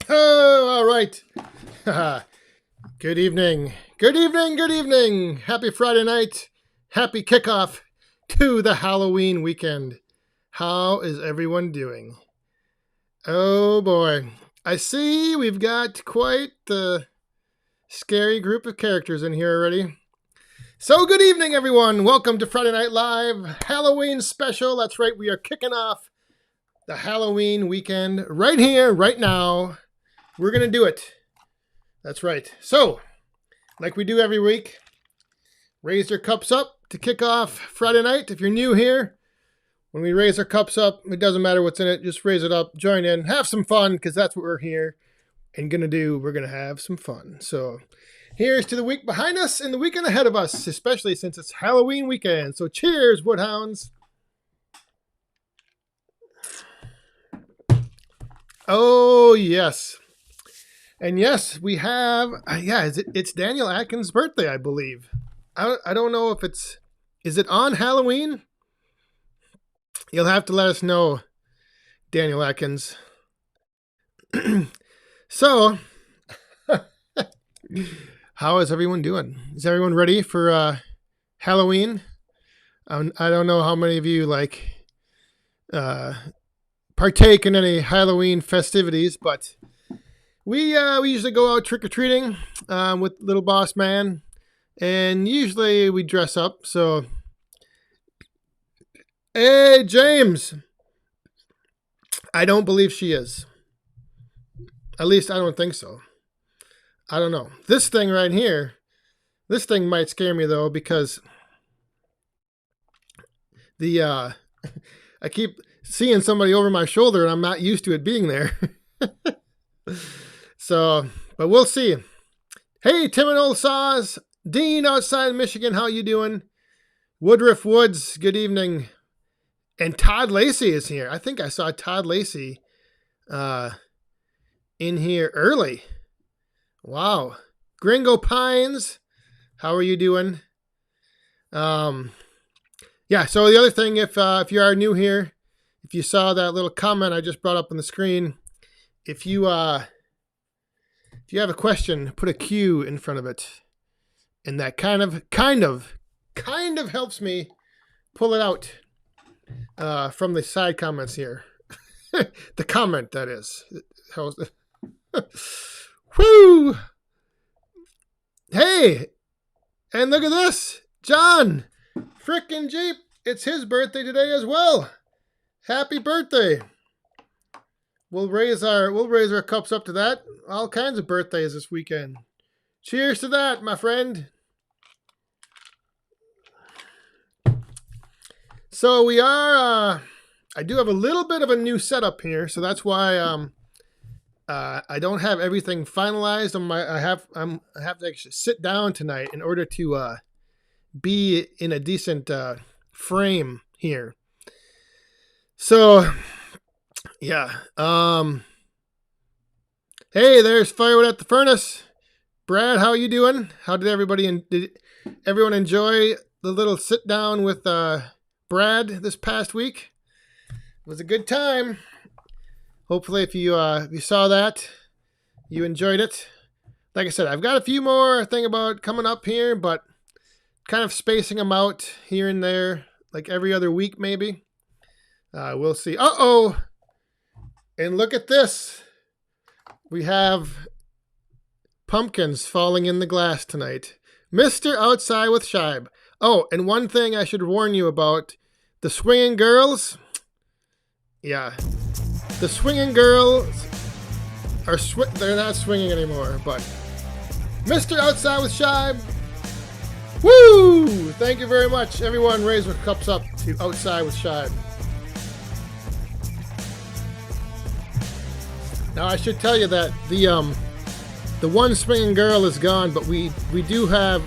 Oh, all right. Good evening. Good evening. Good evening. Happy Friday night. Happy kickoff to the Halloween weekend. How is everyone doing? Oh boy. I see we've got quite the scary group of characters in here already. So, good evening, everyone. Welcome to Friday Night Live Halloween special. That's right, we are kicking off the Halloween weekend right here, right now. We're going to do it. That's right. So, like we do every week, raise your cups up to kick off Friday night. If you're new here, when we raise our cups up, it doesn't matter what's in it. Just raise it up, join in, have some fun, because that's what we're here and going to do. We're going to have some fun. So, here's to the week behind us and the weekend ahead of us, especially since it's Halloween weekend. So, cheers, Woodhounds. Oh, yes. And yes, we have, it's Daniel Atkins' birthday, I believe. I don't know if is it on Halloween? You'll have to let us know, Daniel Atkins. So, how is everyone doing? Is everyone ready for Halloween? I don't know how many of you partake in any Halloween festivities, but we usually go out trick-or-treating with Little Boss Man, and usually we dress up. So, hey, James. I don't believe she is. At least I don't think so. I don't know. This thing right here, this thing might scare me, though, because I keep seeing somebody over my shoulder, and I'm not used to it being there. So, but we'll see. Hey, Tim and Old Saws. Dean outside Michigan, how you doing? Woodruff Woods, good evening. And Todd Lacey is here. I think I saw Todd Lacey in here early. Wow. Gringo Pines, how are you doing? Yeah, so the other thing, if you are new here, if you saw that little comment I just brought up on the screen, if you have a question, put a Q in front of it. And that kind of helps me pull it out from the side comments here. The comment, that is. Woo! Hey! And look at this! John! Frickin' Jeep! It's his birthday today as well! Happy birthday! We'll raise our cups up to that. All kinds of birthdays this weekend. Cheers to that, my friend. So we are. I do have a little bit of a new setup here, so that's why I don't have everything finalized. I have to actually sit down tonight in order to be in a decent frame here. So. Yeah. Hey, there's Firewood at the Furnace. Brad, how are you doing? How did everyone enjoy the little sit down with Brad this past week? It was a good time. Hopefully, if you saw that, you enjoyed it. Like I said, I've got a few more thing about coming up here, but kind of spacing them out here and there, like every other week maybe. We'll see. Uh-oh! And look at this. We have pumpkins falling in the glass tonight. Mr. Outside with Shibe. Oh, and one thing I should warn you about. The swinging girls. Yeah. The swinging girls are they're not swinging anymore, but Mr. Outside with Shibe. Woo! Thank you very much. Everyone raise your cups up to Outside with Shibe. Now, I should tell you that the one swinging girl is gone, but we do have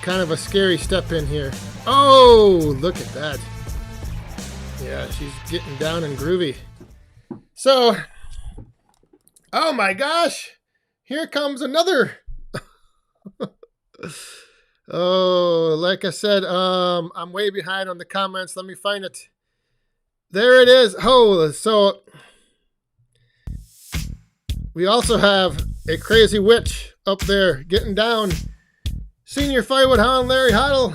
kind of a scary step in here. Oh, look at that. Yeah, she's getting down and groovy. So, oh my gosh, here comes another. Oh, like I said, I'm way behind on the comments. Let me find it. There it is. Oh, so We also have a crazy witch up there getting down. Senior Firewood Hound Larry Huddle.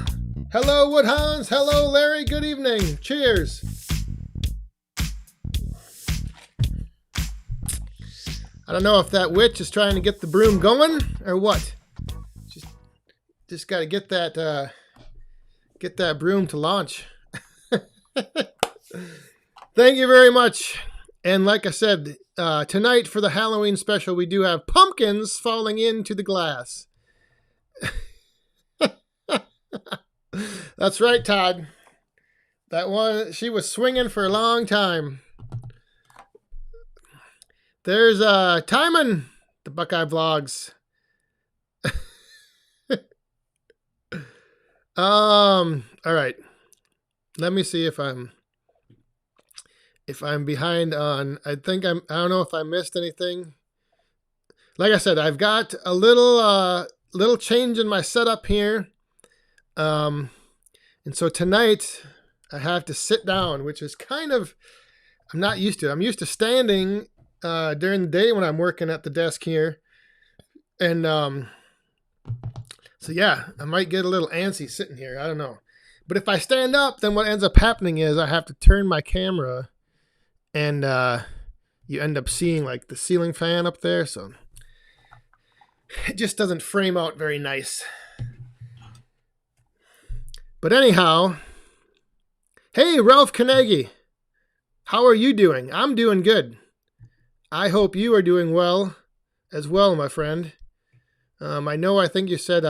Hello, Woodhounds. Hello, Larry. Good evening. Cheers. I don't know if that witch is trying to get the broom going or what. Just got to get that broom to launch. Thank you very much. And like I said, tonight for the Halloween special, we do have pumpkins falling into the glass. That's right, Todd. That one, she was swinging for a long time. There's Timon, the Buckeye Vlogs. All right. Let me see if I'm behind on. I don't know if I missed anything. Like I said, I've got a little change in my setup here. And so tonight I have to sit down, which is kind of, I'm not used to. I'm used to standing during the day when I'm working at the desk here. And so yeah, I might get a little antsy sitting here. I don't know. But if I stand up, then what ends up happening is I have to turn my camera and you end up seeing like the ceiling fan up there. So it just doesn't frame out very nice. But anyhow, hey, Ralph Carnegie, how are you doing? I'm doing good. I hope you are doing well as well, my friend. I think you said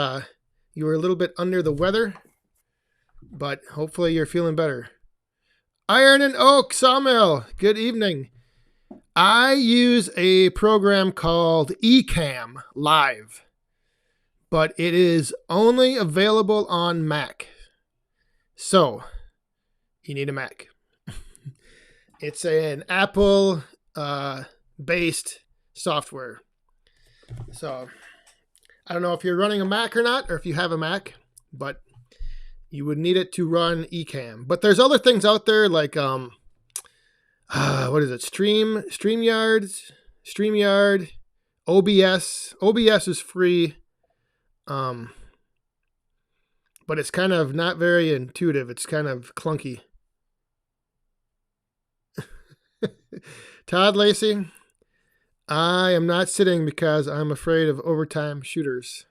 you were a little bit under the weather, but hopefully you're feeling better. Iron and Oak Sawmill, good evening. I use a program called Ecamm Live, but it is only available on Mac. So, you need a Mac. It's an Apple based software. So, I don't know if you're running a Mac or not, or if you have a Mac, but you would need it to run Ecamm. But there's other things out there like what is it? StreamYard, OBS. OBS is free. But it's kind of not very intuitive. It's kind of clunky. Todd Lacey, I am not sitting because I'm afraid of overtime shooters.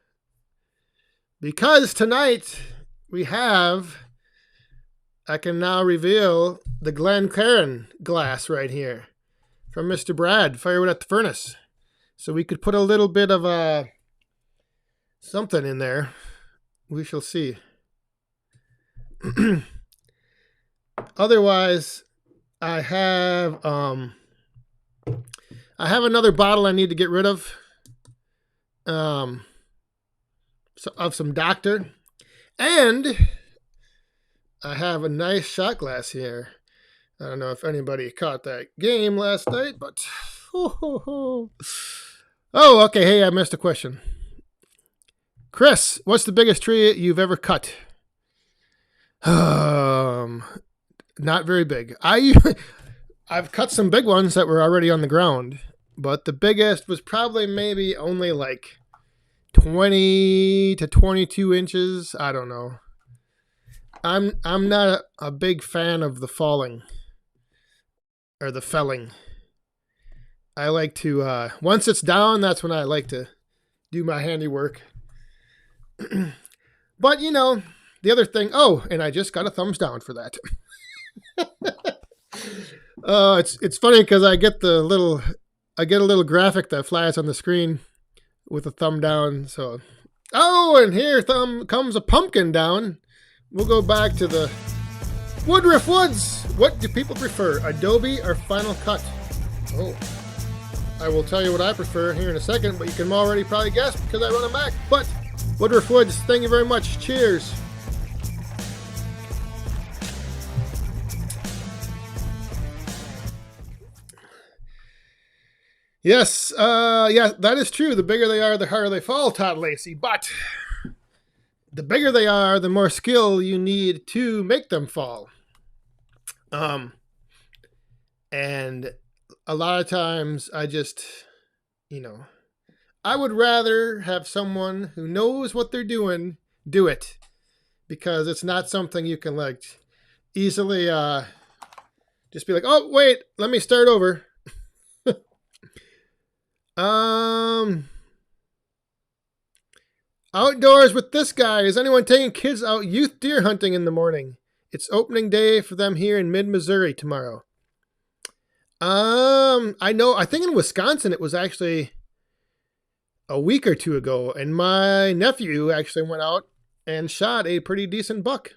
Because tonight I can now reveal the Glencairn glass right here from Mr. Brad, Firewood at the Furnace. So we could put a little bit of something in there. We shall see. Otherwise, I have another bottle I need to get rid of. Of some Doctor, and I have a nice shot glass here. I don't know if anybody caught that game last night, but oh, okay. Hey, I missed a question. Chris, what's the biggest tree you've ever cut? Not very big. I've cut some big ones that were already on the ground, but the biggest was probably maybe only like 20 to 22 inches. I don't know. I'm not a big fan of the falling or the felling. I like to once it's down, that's when I like to do my handiwork. But you know, the other thing, and I just got a thumbs down for that. It's funny because I get a little graphic that flies on the screen with a thumb down. So, and here comes a pumpkin down. We'll go back to the Woodruff Woods. What do people prefer, Adobe or Final Cut? I will tell you what I prefer here in a second, but you can already probably guess because I run a Mac. But Woodruff Woods, thank you very much. Cheers. Yes, that is true. The bigger they are, the harder they fall, Todd Lacey. But the bigger they are, the more skill you need to make them fall. And a lot of times I just you know, I would rather have someone who knows what they're doing do it, because it's not something you can like easily just be like, oh wait, let me start over. Outdoors with this guy. Is anyone taking kids out youth deer hunting in the morning? It's opening day for them here in mid-Missouri tomorrow. I know, I think in Wisconsin it was actually a week or two ago, and my nephew actually went out and shot a pretty decent buck.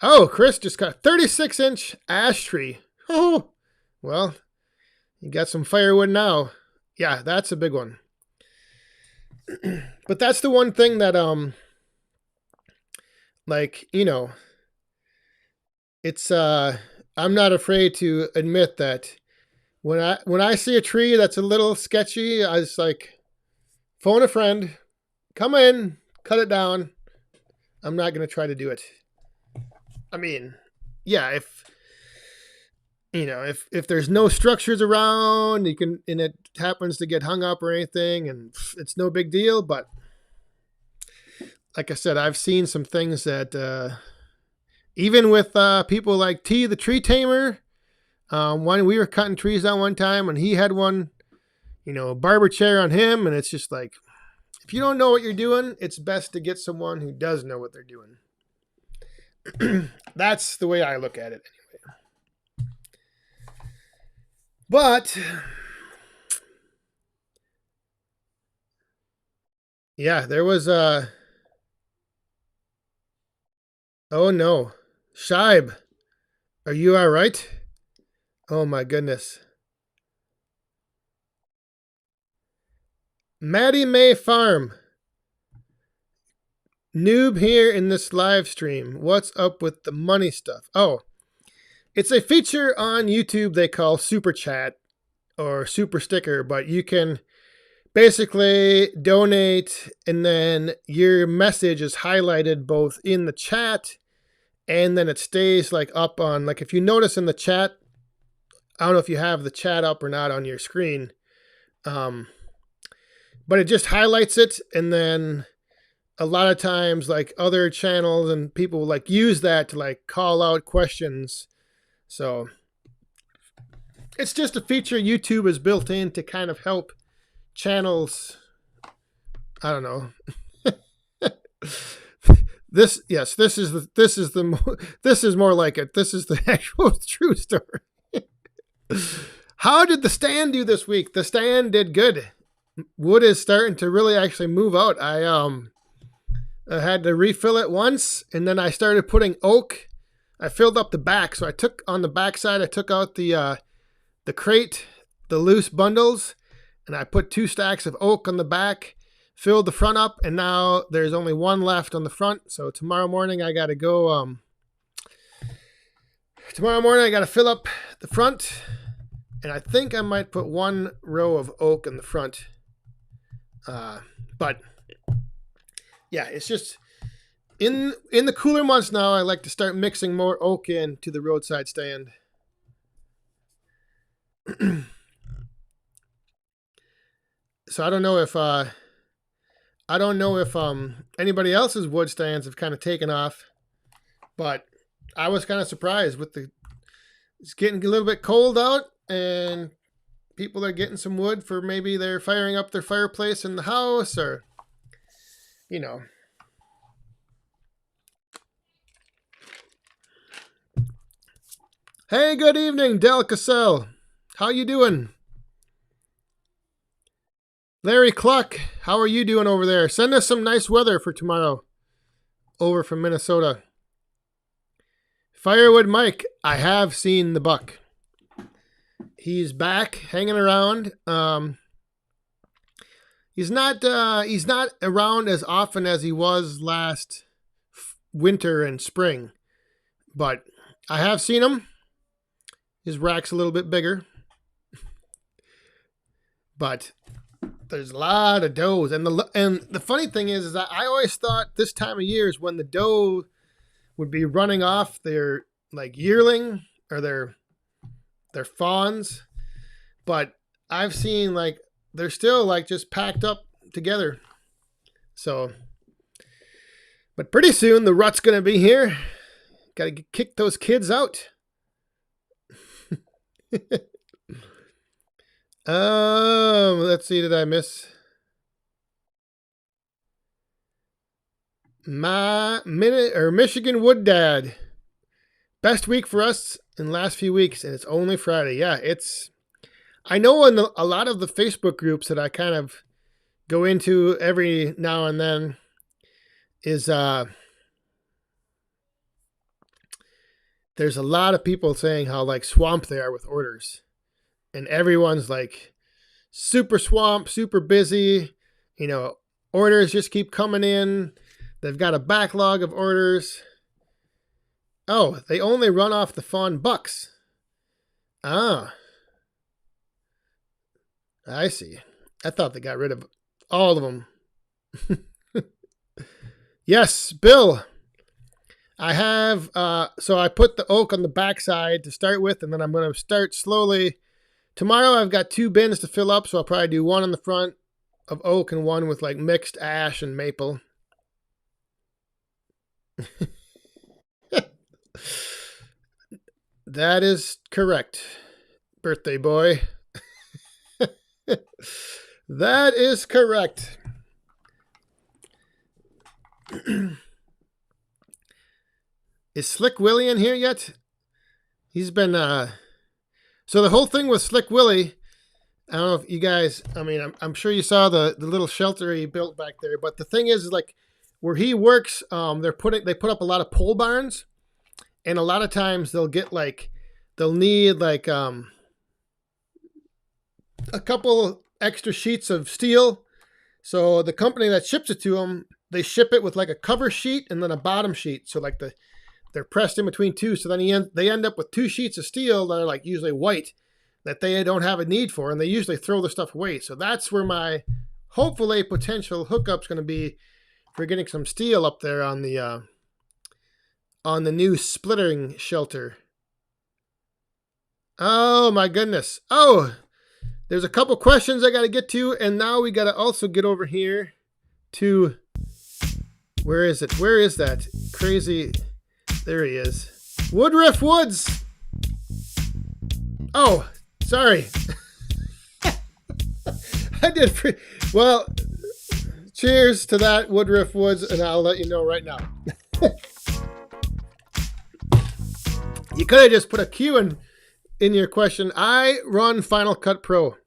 Oh, Chris just got a 36-inch ash tree. Oh, well, you got some firewood now. Yeah, that's a big one. But that's the one thing that, like, you know, it's, I'm not afraid to admit that when I see a tree that's a little sketchy, I just like phone a friend, come in, cut it down. I'm not going to try to do it. I mean, yeah, if there's no structures around, you can, and it happens to get hung up or anything, and it's no big deal. But like I said, I've seen some things that, even with people like T, the tree tamer, when we were cutting trees down one time, and he had one, a barber chair on him, and it's just like, if you don't know what you're doing, it's best to get someone who does know what they're doing. That's the way I look at it anyway. But yeah, there was oh no. Shibe, are you all right? Oh my goodness. Maddie May Farm. Noob here in this live stream. What's up with the money stuff? Oh, it's a feature on YouTube they call Super Chat or Super Sticker, but you can basically donate and then your message is highlighted both in the chat and then it stays like up on, like if you notice in the chat, I don't know if you have the chat up or not on your screen, but it just highlights it, and then a lot of times, like other channels and people like use that to like call out questions. So it's just a feature YouTube has built in to kind of help channels. I don't know. This is more like it. This is the actual true story. How did the stand do this week? The stand did good. Wood is starting to really actually move out. I had to refill it once, and then I started putting oak. I filled up the back, so I took on the back side. I took out the crate, the loose bundles, and I put 2 stacks of oak on the back. Filled the front up, and now there's only one left on the front. So tomorrow morning I got to go. Tomorrow morning I got to fill up the front, and I think I might put 1 row of oak in the front. But yeah, it's just in the cooler months now, I like to start mixing more oak into the roadside stand. So I don't know if anybody else's wood stands have kind of taken off, but I was kind of surprised with it's getting a little bit cold out, and people are getting some wood for maybe they're firing up their fireplace in the house, or Hey, good evening, Del Cassell. How you doing? Larry Cluck, how are you doing over there? Send us some nice weather for tomorrow over from Minnesota. Firewood Mike, I have seen the buck. He's back, hanging around. He's not around as often as he was last winter and spring, but I have seen him. His rack's a little bit bigger, but there's a lot of does, and the funny thing is that I always thought this time of year is when the doe would be running off their like yearling or they're fawns, but I've seen like they're still like just packed up together. So, but pretty soon the rut's gonna be here. Got to kick those kids out. Let's see. Did I miss my Michigan Wood Dad? Best week for us in the last few weeks, and it's only Friday. Yeah, it's. I know in a lot of the Facebook groups that I kind of go into every now and then is there's a lot of people saying how like swamped they are with orders, and everyone's like super swamped, super busy. You know, orders just keep coming in. They've got a backlog of orders. Oh, they only run off the fawn bucks. Ah, I see. I thought they got rid of all of them. Yes, Bill. I have, so I put the oak on the backside to start with, and then I'm going to start slowly. Tomorrow I've got 2 bins to fill up, so I'll probably do one on the front of oak and one with like mixed ash and maple. That is correct, birthday boy. That is correct. Is Slick Willie in here yet? He's been, so the whole thing with Slick Willie, I don't know if you guys, I mean, I'm sure you saw the little shelter he built back there, but the thing is like where he works, they put up a lot of pole barns, and a lot of times they'll need like, a couple extra sheets of steel. So the company that ships it to them, they ship it with like a cover sheet and then a bottom sheet. So like they're pressed in between two. So then they end up with 2 sheets of steel that are like usually white that they don't have a need for. And they usually throw the stuff away. So that's where my hopefully potential hookup's going to be for getting some steel up there on the new splittering shelter. Oh my goodness. Oh, there's a couple questions I got to get to, and now we got to also get over here to, where is it? Where is that crazy? There he is. Woodruff Woods. Oh, sorry. I did. Well, cheers to that, Woodruff Woods, and I'll let you know right now. You could have just put a Q in your question. I run Final Cut Pro.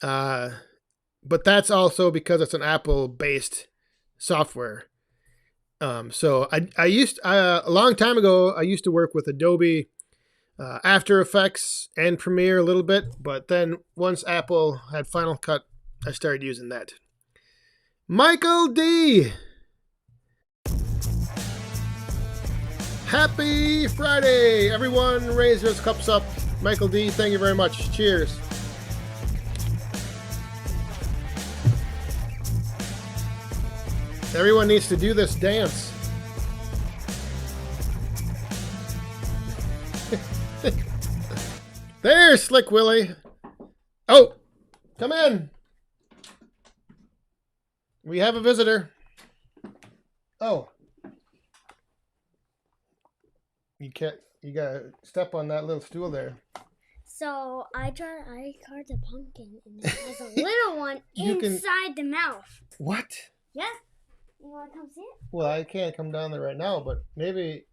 But that's also because it's an Apple-based software. So I used a long time ago, I used to work with Adobe After Effects and Premiere a little bit, but then once Apple had Final Cut, I started using that. Michael D. Happy Friday, everyone. Raise those cups up. Michael D, thank you very much. Cheers. Everyone needs to do this dance. There's Slick Willie. Oh, come in. We have a visitor. Oh. You gotta step on that little stool there. So I carved a pumpkin and it has a little one inside the mouth. What? Yeah. You want to come see it? Well, I can't come down there right now, but maybe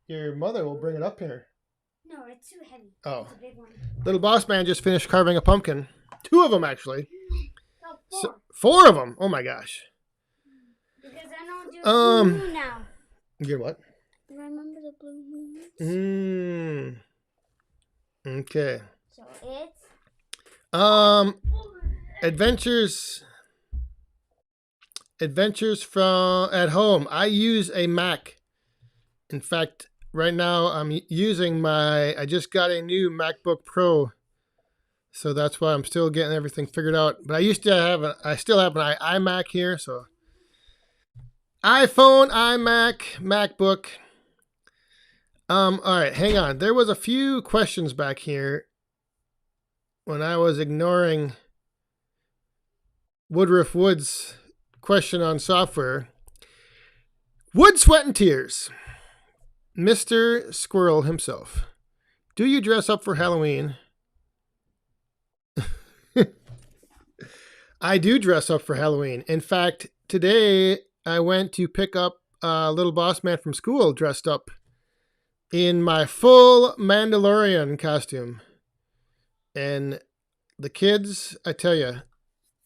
your mother will bring it up here. No, it's too heavy. Oh. It's a big one. Little boss man just finished carving a pumpkin. 2 of them, actually. No, 4. So, 4 of them. Oh, my gosh. Because I don't do blue now. You get what? Remember the blue moons? Okay. So it's... Adventures from at home. I use a Mac. In fact, right now I'm using I just got a new MacBook Pro. So that's why I'm still getting everything figured out. But I still have an iMac here. So iPhone, iMac, MacBook. All right, hang on. There was a few questions back here when I was ignoring Woodruff Wood's question on software. Wood, Sweat, and Tears. Mr. Squirrel himself. Do you dress up for Halloween? I do dress up for Halloween. In fact, today I went to pick up a little boss man from school dressed up in my full Mandalorian costume. And the kids, I tell you,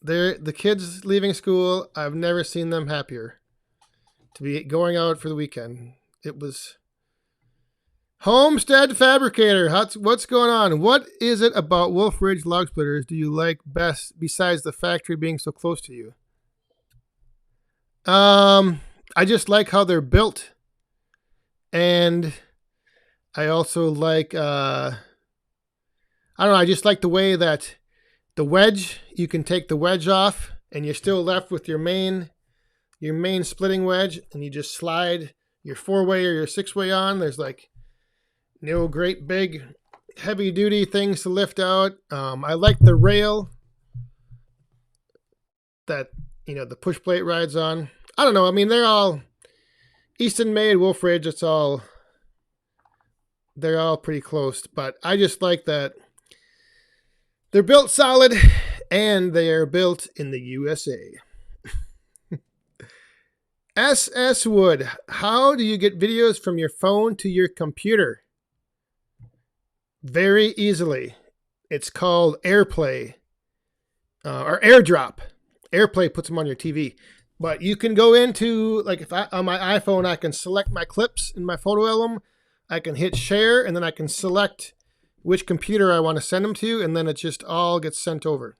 the kids leaving school, I've never seen them happier to be going out for the weekend. It was Homestead Fabricator. What's going on? What is it about Wolf Ridge log splitters do you like best besides the factory being so close to you? I just like how they're built. And I also like, I don't know, I just like the way that the wedge, you can take the wedge off and you're still left with your main splitting wedge, and you just slide your 4-way or your 6-way on. There's like no great big heavy duty things to lift out. I like the rail that, the push plate rides on. I don't know. I mean, they're all Easton made, Wolf Ridge. They're all pretty close, but I just like that they're built solid and they are built in the USA. SS Wood, how do you get videos from your phone to your computer? Very easily. It's called AirPlay or AirDrop. AirPlay puts them on your TV. But you can go into, like, on my iPhone, I can select my clips in my photo album. I can hit share, and then I can select which computer I want to send them to, and then it just all gets sent over.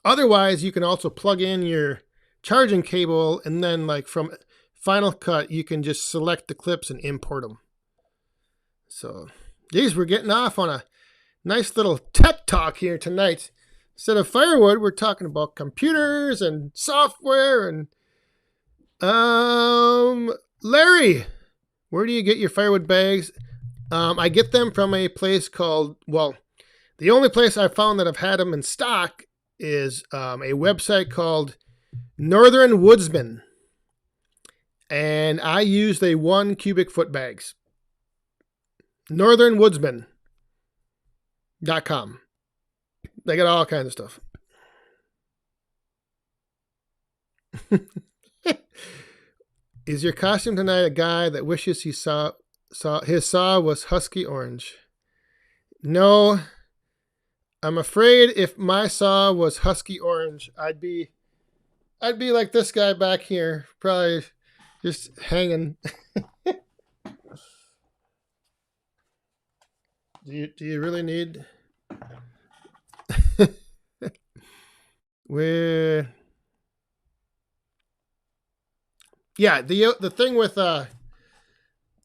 Otherwise, you can also plug in your charging cable, and then, like, from Final Cut, you can just select the clips and import them. So, geez, we're getting off on a nice little tech talk here tonight. Instead of firewood, we're talking about computers and software and Larry, where do you get your firewood bags? I get them from a place called, the only place I found that I've had them in stock is a website called Northern Woodsman. And I use the 1 cubic foot bags. NorthernWoodsman.com. They got all kinds of stuff. Is your costume tonight a guy that wishes he saw his saw was husky orange? No. I'm afraid if my saw was husky orange, I'd be like this guy back here, probably just hanging. Do you really need? The thing with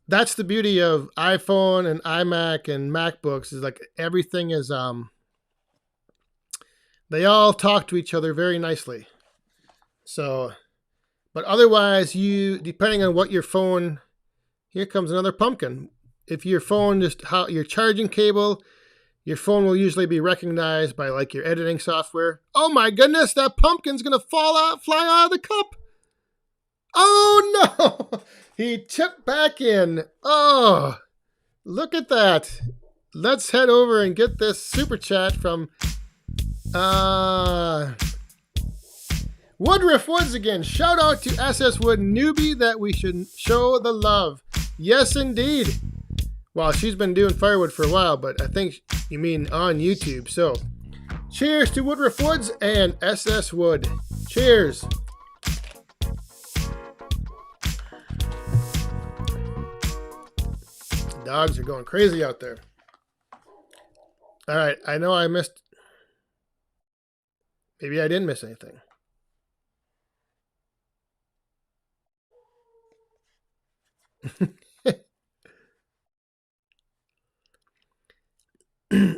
that's the beauty of iPhone and iMac and MacBooks is like everything is they all talk to each other very nicely. So, but otherwise, depending on what your phone, here comes another pumpkin. If your phone your charging cable, your phone will usually be recognized by like your editing software. Oh my goodness, that pumpkin's gonna fly out of the cup. Oh no, he chipped back in. Oh, look at that. Let's head over and get this super chat from Woodruff Woods again. Shout out to SS Wood newbie that we should show the love. Yes, indeed. Well, she's been doing firewood for a while, but I think you mean on YouTube. So, cheers to Woodruff Woods and SS Wood. Cheers. Dogs are going crazy out there. All right, I know I missed. Maybe I didn't miss anything.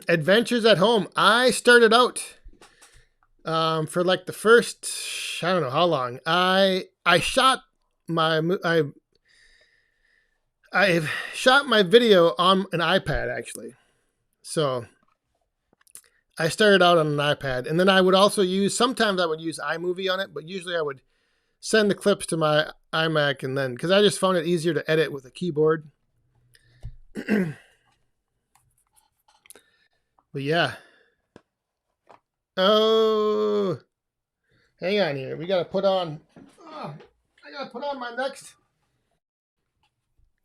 Adventures at home. I started out for like the first, I don't know how long. I I've shot my video on an iPad, actually. So I started out on an iPad, and then I would also sometimes I would use iMovie on it, but usually I would send the clips to my iMac, and then, because I just found it easier to edit with a keyboard. But yeah. Oh, hang on here. We got to put on, I got to put on my next.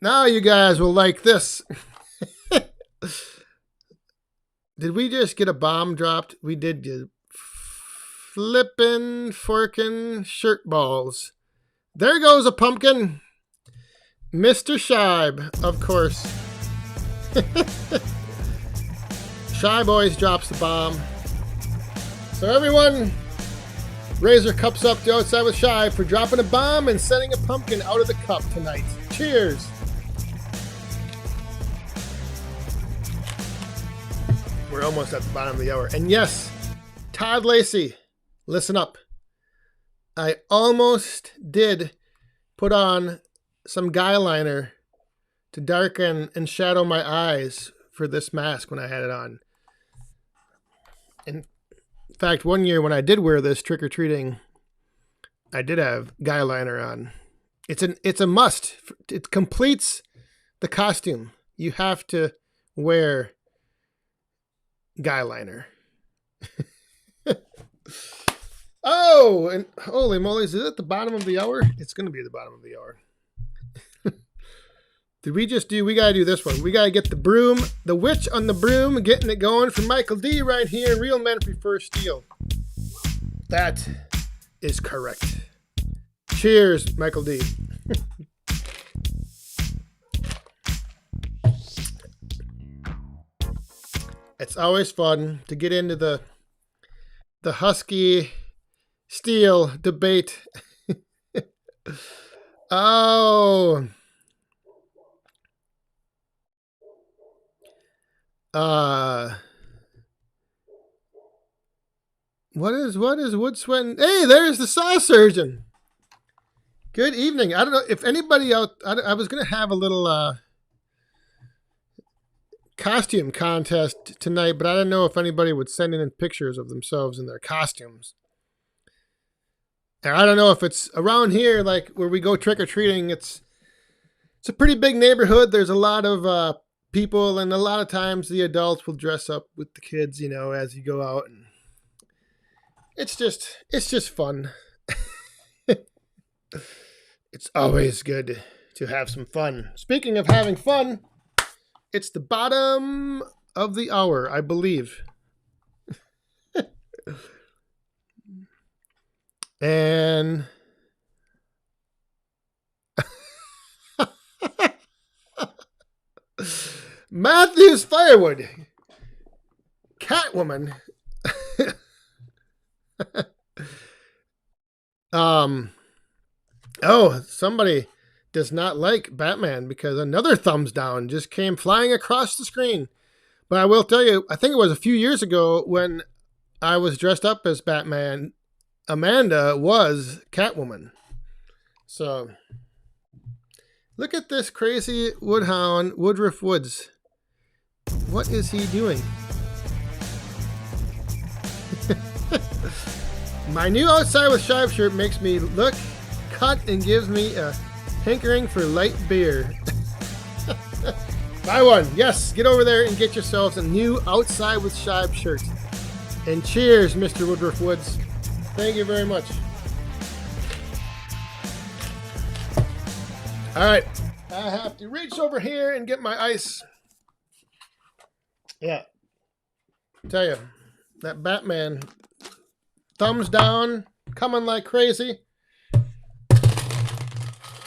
Now you guys will like this. Did we just get a bomb dropped? We did get flippin' forkin' shirt balls. There goes a pumpkin. Mr. Shibe, of course. Shy Boys drops the bomb. So everyone, raise your cups up to Outside with Shy for dropping a bomb and sending a pumpkin out of the cup tonight. Cheers. We're almost at the bottom of the hour. And yes, Todd Lacey, listen up. I almost did put on some guy liner to darken and shadow my eyes for this mask when I had it on. In fact, one year when I did wear this trick-or-treating, I did have guy liner on. It's a must. It completes the costume. You have to wear guy liner. Oh, and holy moly, is it at the bottom of the hour? It's going to be at the bottom of the hour. We got to do this one. We got to get the broom, the witch on the broom, getting it going for Michael D right here. Real Men Prefer Steel. That is correct. Cheers, Michael D. It's always fun to get into the Husky Steel debate. Oh. What is Wood Sweating? Hey, there's the Saw Surgeon. Good evening. I don't know if anybody out. I was going to have a little costume contest tonight, but I don't know if anybody would send in pictures of themselves in their costumes. And I don't know if it's around here, like where we go trick or treating. It's a pretty big neighborhood. There's a lot of people, and a lot of times the adults will dress up with the kids, you know, as you go out, and it's just fun. It's always good to have some fun. Speaking of having fun, it's the bottom of the hour, I believe. And Matthews Firewood, Catwoman. Oh, somebody does not like Batman because another thumbs down just came flying across the screen. But I will tell you, I think it was a few years ago when I was dressed up as Batman, Amanda was Catwoman. So look at this crazy woodhound, Woodruff Woods. What is he doing? My new Outside with Shive shirt makes me look cut and gives me a hankering for light beer. Buy one. Yes, get over there and get yourselves a new Outside with Shive shirt. And cheers, Mr. Woodruff Woods. Thank you very much. All right. I have to reach over here and get my ice. Yeah. Tell you, that Batman, thumbs down, coming like crazy.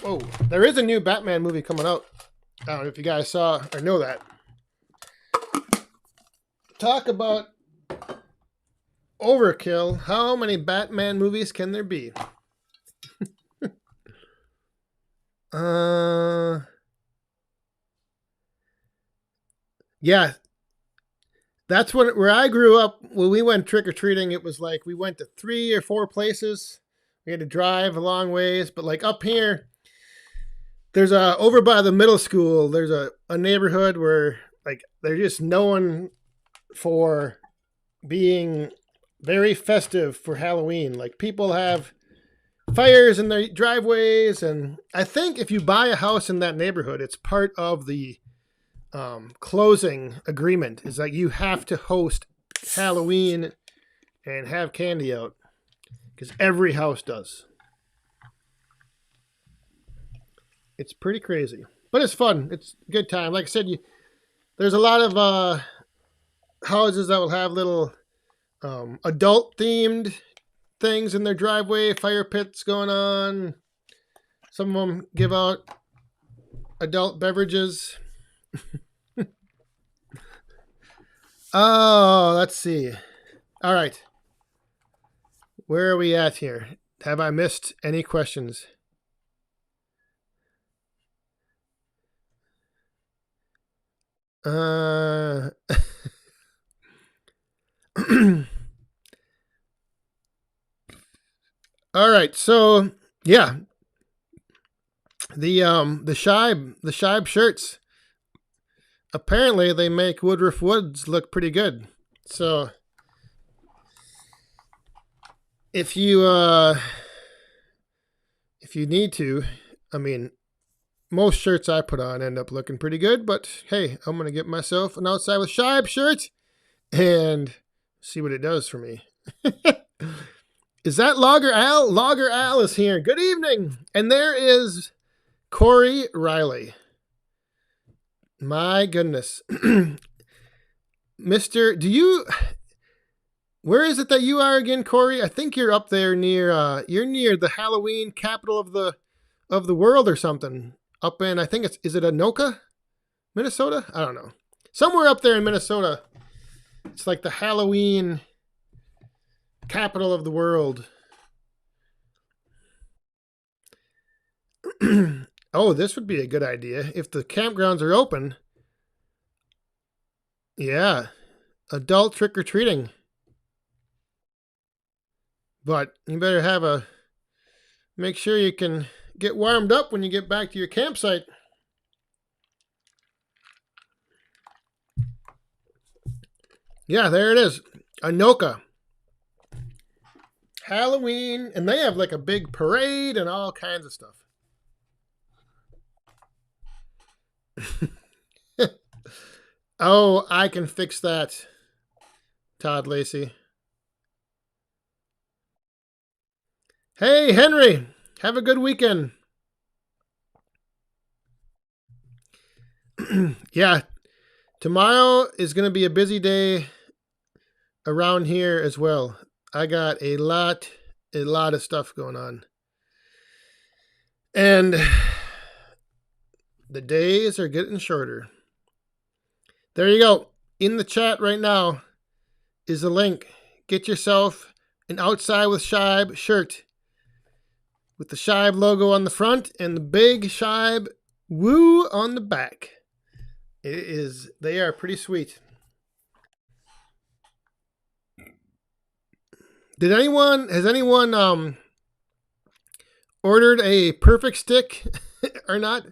Whoa. There is a new Batman movie coming out. I don't know if you guys saw or know that. Talk about overkill. How many Batman movies can there be? Yeah. That's where I grew up. When we went trick-or-treating, it was like we went to 3 or 4 places. We had to drive a long ways. But like up here, There's over by the middle school, there's a neighborhood where like they're just known for being very festive for Halloween. Like people have fires in their driveways, and I think if you buy a house in that neighborhood, it's part of the closing agreement is that you have to host Halloween and have candy out because every house does. It's pretty crazy, but it's fun. It's a good time. Like I said, there's a lot of houses that will have little adult themed things in their driveway, fire pits going on. Some of them give out adult beverages. Oh, let's see. All right. Where are we at here? Have I missed any questions? All right, so yeah, the Shibe shirts. Apparently, they make Woodruff Woods look pretty good. So if you need to, I mean, most shirts I put on end up looking pretty good. But hey, I'm gonna get myself an Outside with Shibe shirt and see what it does for me. Is that Logger Al? Logger Al is here. Good evening. And there is Corey Riley. My goodness. Where is it that you are again, Corey? I think you're up there near, you're near the Halloween capital of the world or something. Up in, I think is it Anoka, Minnesota? I don't know. Somewhere up there in Minnesota. It's like the Halloween capital of the world. Oh, this would be a good idea. If the campgrounds are open. Yeah. Adult trick-or-treating. But you better make sure you can get warmed up when you get back to your campsite. Yeah, there it is. Anoka. Halloween. And they have like a big parade and all kinds of stuff. Oh, I can fix that, Todd Lacey. Hey, Henry. Have a good weekend. Yeah, tomorrow is going to be a busy day around here as well. I got a lot of stuff going on. And the days are getting shorter. There you go. In the chat right now is a link. Get yourself an Outside with Shibe shirt with the Shibe logo on the front and the big Shibe woo on the back. They are pretty sweet. Has anyone ordered a perfect stick or not?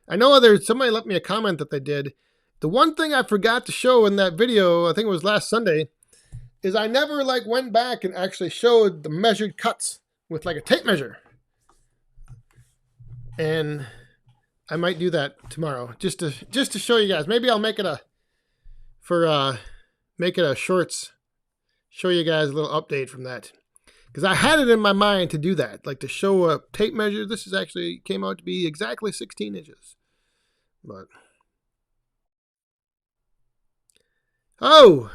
I know somebody left me a comment that they did. The one thing I forgot to show in that video, I think it was last Sunday, is I never went back and actually showed the measured cuts with a tape measure. And I might do that tomorrow just to show you guys. Maybe I'll make it a shorts, show you guys a little update from that. Because I had it in my mind to do that, to show a tape measure. This is actually came out to be exactly 16 inches. But oh,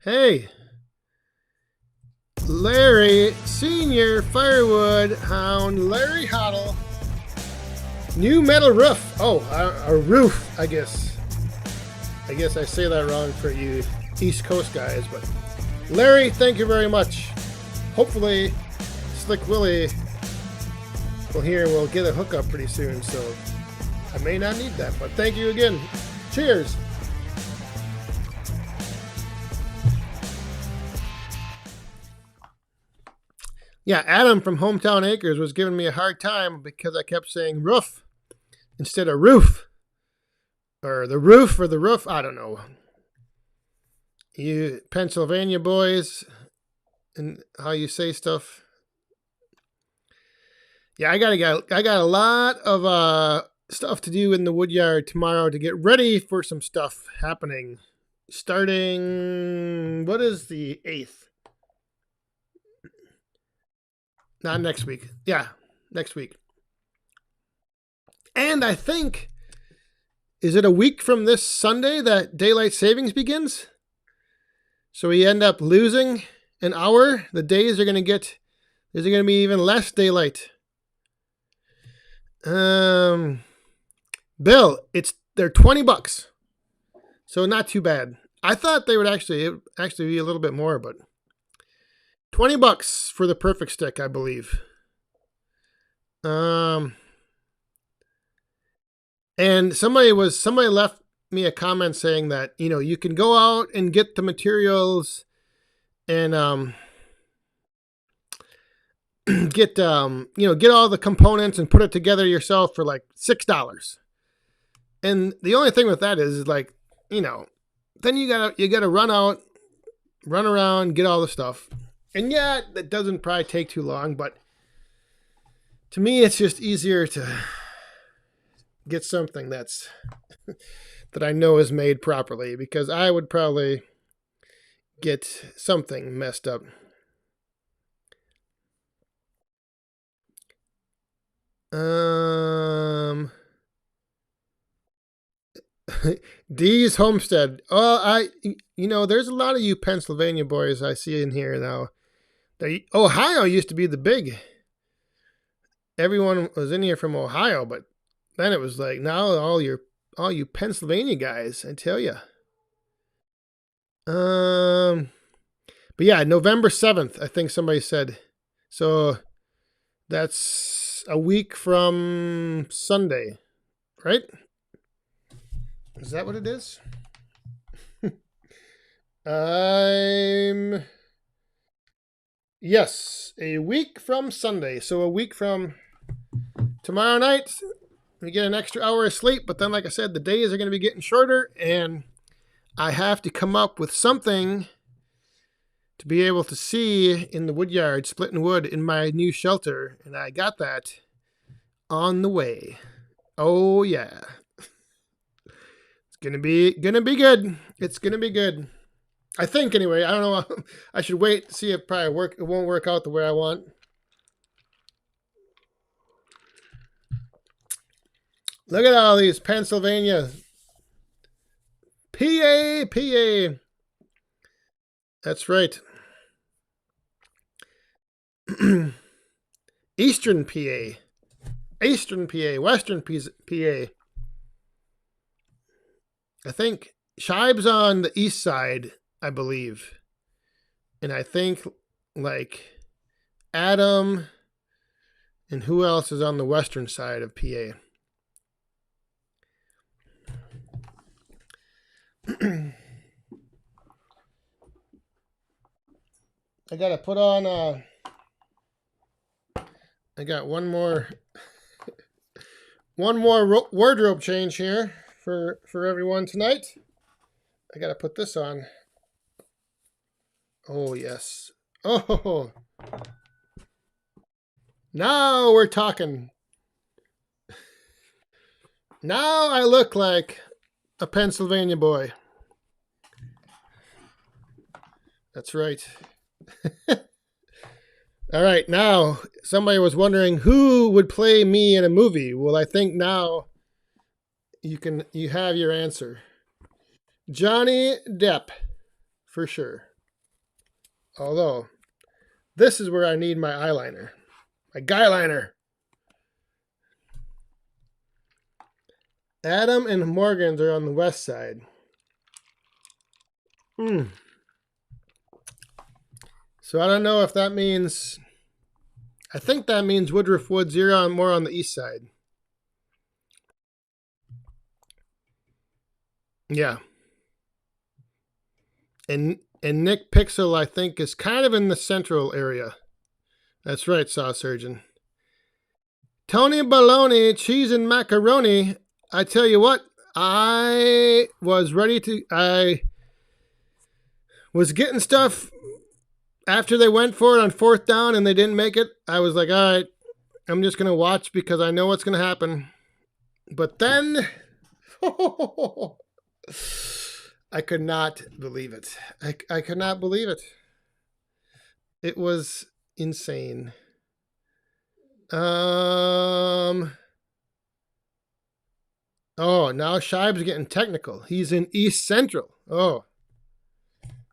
hey, Larry, Senior Firewood Hound, Larry Hoddle. New metal roof. Oh, a roof, I guess. I guess I say that wrong for you East Coast guys, but Larry, thank you very much. Hopefully, Slick Willie will get a hookup pretty soon, so I may not need that, but thank you again. Cheers. Yeah, Adam from Hometown Acres was giving me a hard time because I kept saying roof instead of roof. Or the roof or the roof. I don't know. You Pennsylvania boys and how you say stuff. Yeah, I got a lot of stuff to do in the Woodyard tomorrow to get ready for some stuff happening. Starting, what is the 8th? Not next week. Yeah, next week. And I think, is it a week from this Sunday that daylight savings begins? So we end up losing an hour. The days are going to there's going to be even less daylight. Bill, they're $20. So not too bad. I thought they would actually be a little bit more, but $20 for the perfect stick, I believe. And somebody left me a comment saying that, you can go out and get the materials and get all the components and put it together yourself for like $6. And the only thing with that is like, then you gotta run around, get all the stuff. And yeah, that doesn't probably take too long, but to me it's just easier to get something that I know is made properly, because I would probably get something messed up. D's Homestead. Oh, there's a lot of you Pennsylvania boys I see in here now. Ohio used to be the big. Everyone was in here from Ohio, but then it was like now all you Pennsylvania guys, I tell you. But yeah, November 7th, I think somebody said. So that's a week from Sunday, right? Is that what it is? Yes, a week from Sunday. So a week from tomorrow night, we get an extra hour of sleep. But then, like I said, the days are going to be getting shorter, and I have to come up with something to be able to see in the Woodyard, splitting wood in my new shelter. And I got that on the way. Oh, yeah. Gonna be good. It's gonna be good. I think anyway. I don't know. I should wait to see if it won't work out the way I want. Look at all these Pennsylvania. PA. That's right. Eastern PA. Western PA. I think Shibe's on the east side, I believe. And I think like Adam and who else is on the western side of PA? I got to put on I got one more wardrobe change here for everyone tonight. I got to put this on. Oh, yes. Oh. Now we're talking. Now I look like a Pennsylvania boy. That's right. All right, now somebody was wondering who would play me in a movie. Well, I think now you have your answer. Johnny Depp, for sure. Although, this is where I need my eyeliner. My guyliner. Adam and Morgan's are on the west side. So I don't know if that means... I think that means Woodruff Woods, you're more on the east side. Yeah. And Nick Pixel, I think, is kind of in the central area. That's right, Saw Surgeon. Tony Baloney, cheese and macaroni. I tell you what, I was getting stuff after they went for it on 4th down and they didn't make it. I was like, all right, I'm just going to watch because I know what's going to happen. But then, I could not believe it. I could not believe it. It was insane. Oh, now Shibe's getting technical. He's in East Central. Oh.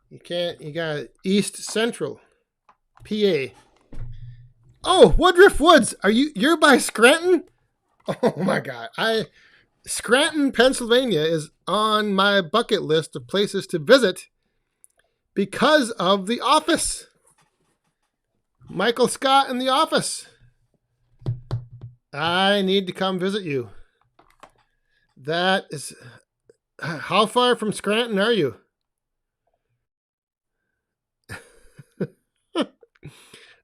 You got East Central. PA. Oh, Woodruff Woods. You're by Scranton? Oh my God. Scranton, Pennsylvania is on my bucket list of places to visit because of The Office. Michael Scott in The Office. I need to come visit you. That is... How far from Scranton are you?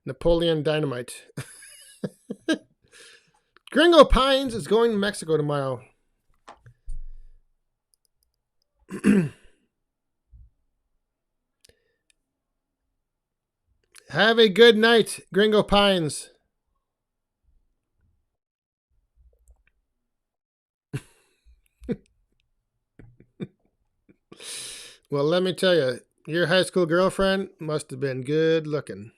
Napoleon Dynamite. Gringo Pines is going to Mexico tomorrow. Have a good night, Gringo Pines. Well, let me tell you, your high school girlfriend must have been good looking.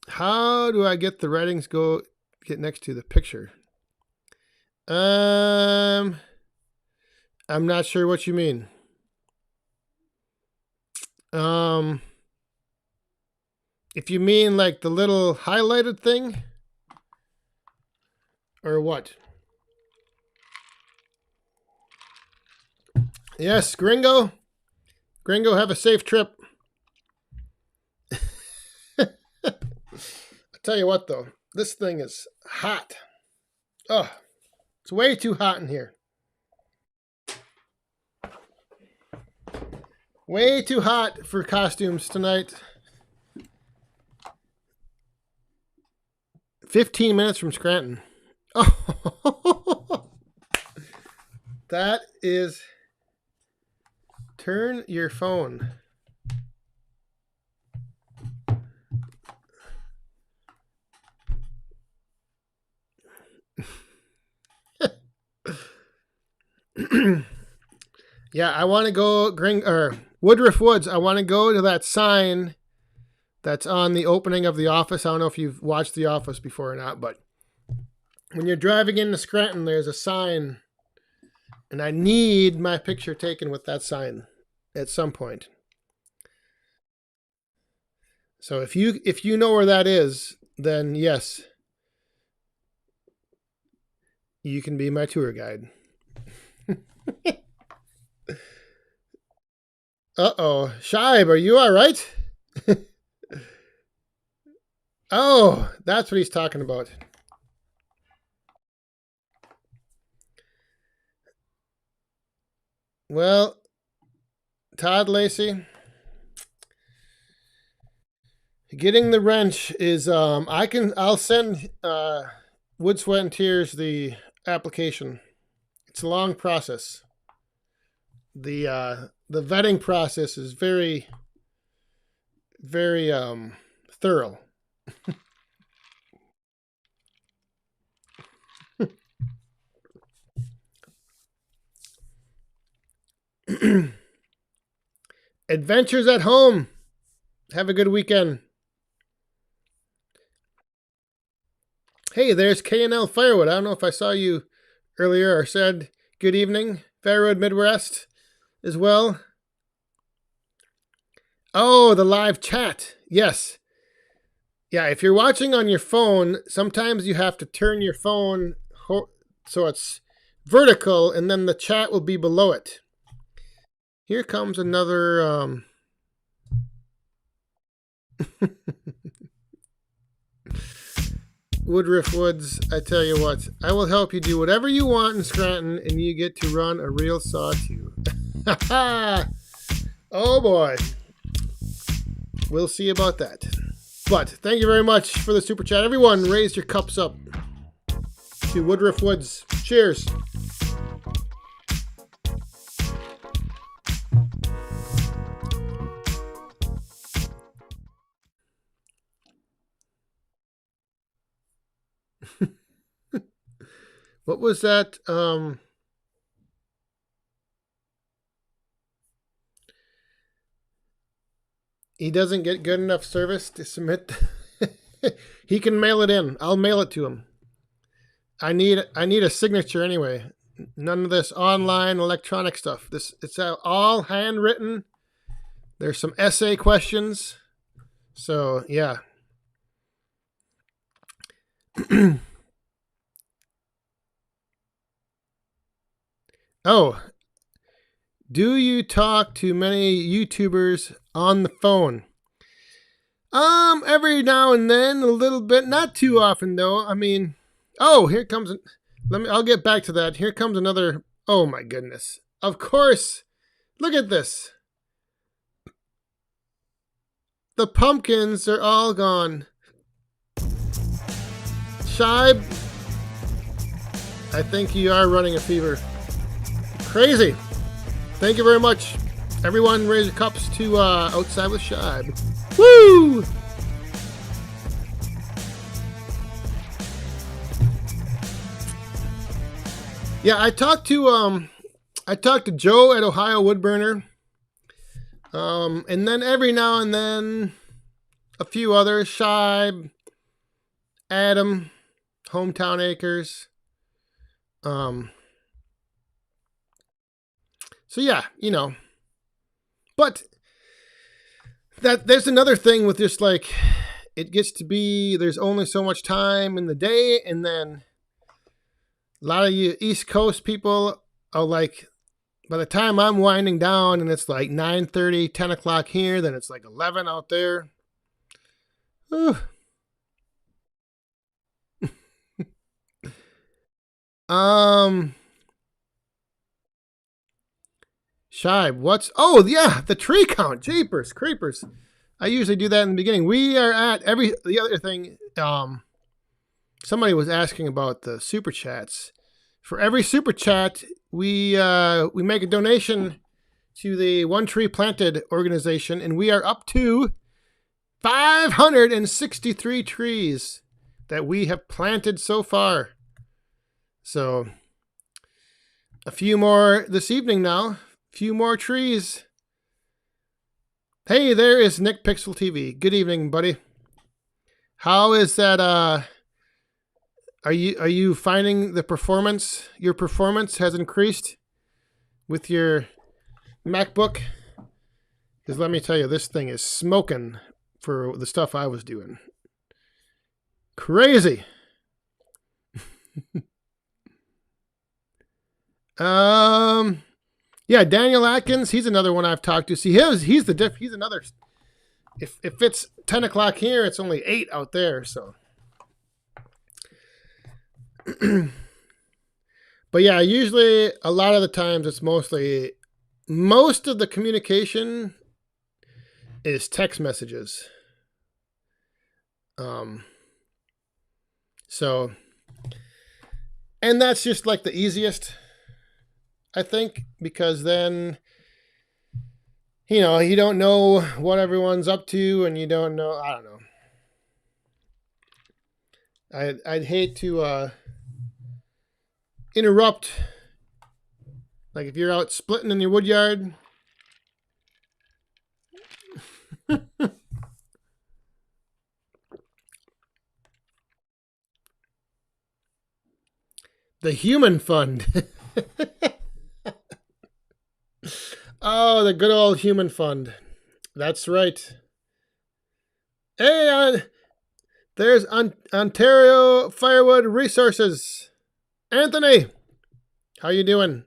How do I get the writings get next to the picture? I'm not sure what you mean. If you mean like the little highlighted thing, or what? Yes, Gringo. Gringo, have a safe trip. I tell you what, though, this thing is hot. Oh, it's way too hot in here. Way too hot for costumes tonight. 15 minutes from Scranton. Oh, that is... Turn your phone. Yeah, I want to go Woodruff Woods. I want to go to that sign that's on the opening of The Office. I don't know if you've watched The Office before or not, but when you're driving into Scranton, there's a sign, and I need my picture taken with that sign at some point. So if you know where that is, then yes, you can be my tour guide. Uh-oh. Shibe, are you all right? Oh, that's what he's talking about. Well, Todd Lacey, getting the wrench is I'll send Wood, Sweat and Tears the application. It's a long process. The vetting process is very, very thorough. Adventures at home. Have a good weekend. Hey, there's K&L Firewood. I don't know if I saw you earlier or said good evening. Firewood Midwest as well. Oh, the live chat. Yes. Yeah, if you're watching on your phone, sometimes you have to turn your phone so it's vertical, and then the chat will be below it. Here comes another... Woodruff Woods, I tell you what, I will help you do whatever you want in Scranton, and you get to run a real saw too. Oh boy. We'll see about that. But thank you very much for the super chat. Everyone, raise your cups up to Woodruff Woods. Cheers. What was that? He doesn't get good enough service to submit. He can mail it in. I'll mail it to him. I need a signature anyway. None of this online electronic stuff. It's all handwritten. There's some essay questions. So yeah. Oh, do you talk to many YouTubers on the phone? Every now and then, a little bit, not too often though. I mean, oh, here comes. I'll get back to that. Here comes another. Oh my goodness! Of course, look at this. The pumpkins are all gone. Shibe, I think you are running a fever. Crazy. Thank you very much. Everyone raise your cups to Outside with Shibe. Woo! Yeah, I talked to Joe at Ohio Woodburner. And then every now and then a few others, Shibe, Adam, Hometown Acres. So yeah, you know. But there's another thing with just like it gets to be there's only so much time in the day, and then a lot of you East Coast people are like, by the time I'm winding down and it's like 9:30, 10 o'clock here, then it's like 11 out there. Shibe, what's... Oh, yeah, the tree count. Jeepers, creepers. I usually do that in the beginning. We are at the other thing, somebody was asking about the super chats. For every super chat, we make a donation to the One Tree Planted organization, and we are up to 563 trees that we have planted so far. So, a few more this evening now. Few more trees. Hey, there is Nick Pixel TV. Good evening, buddy. How is that? Are you finding the performance? Your performance has increased with your MacBook? Because let me tell you, this thing is smoking for the stuff I was doing. Crazy. Yeah, Daniel Atkins, he's another one I've talked to. See, he's another. If it's 10 o'clock here, it's only 8 out there. So, but yeah, usually a lot of the times it's most of the communication is text messages. So, and that's just like the easiest, I think, because then, you know, you don't know what everyone's up to, and you don't know, I don't know. I'd hate to interrupt, like if you're out splitting in your woodyard. The Human Fund. Oh, the good old Human Fund. That's right. Hey, there's Ontario Firewood Resources. Anthony, how you doing?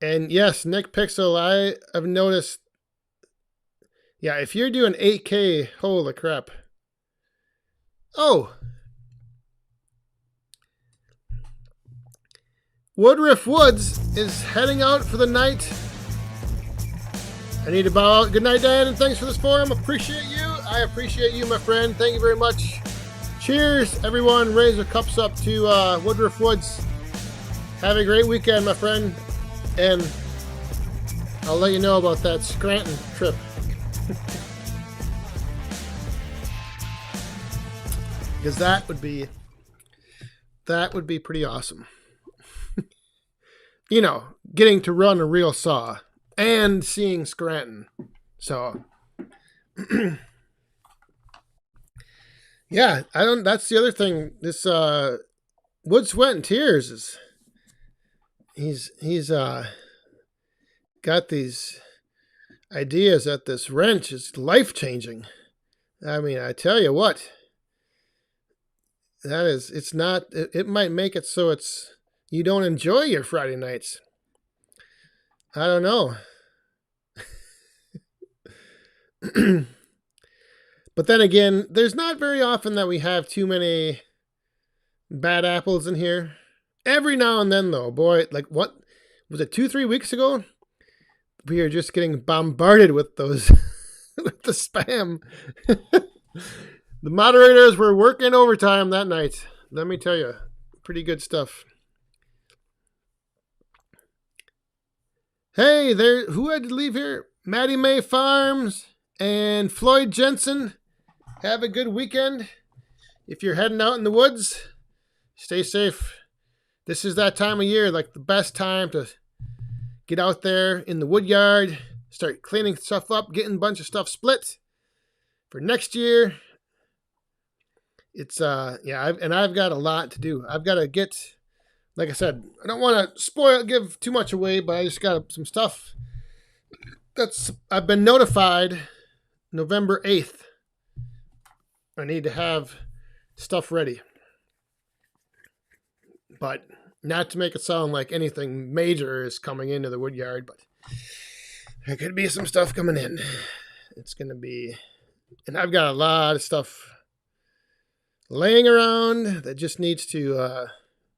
And yes, Nick Pixel, I have noticed. Yeah, if you're doing 8K, holy crap. Oh. Woodruff Woods is heading out for the night I need to bow out. Good night, Dan, and thanks for this forum. Appreciate you. I appreciate you, my friend. Thank you very much. Cheers, everyone. Raise your cups up to Woodruff Woods. Have a great weekend, my friend. And I'll let you know about that Scranton trip. Because that would be pretty awesome. You know, getting to run a real saw and seeing Scranton. So yeah, that's the other thing. This Wood, Sweat, and Tears is he's got these ideas that this wrench is life-changing. I mean, I tell you what, it might make it so you don't enjoy your Friday nights. I don't know. But then again, there's not very often that we have too many bad apples in here. Every now and then, though, boy, like what was it, 2-3 weeks ago? We are just getting bombarded with those, with the spam. The moderators were working overtime that night. Let me tell you, pretty good stuff. Hey, who had to leave here? Maddie Mae Farms and Floyd Jensen. Have a good weekend. If you're heading out in the woods, stay safe. This is that time of year, like the best time to get out there in the Woodyard, start cleaning stuff up, getting a bunch of stuff split for next year. It's I've got a lot to do. I've got to get, like I said, I don't want to give too much away, but I just got some stuff I've been notified November 8th. I need to have stuff ready. But not to make it sound like anything major is coming into the Woodyard, but there could be some stuff coming in. It's going to be, and I've got a lot of stuff laying around that just needs to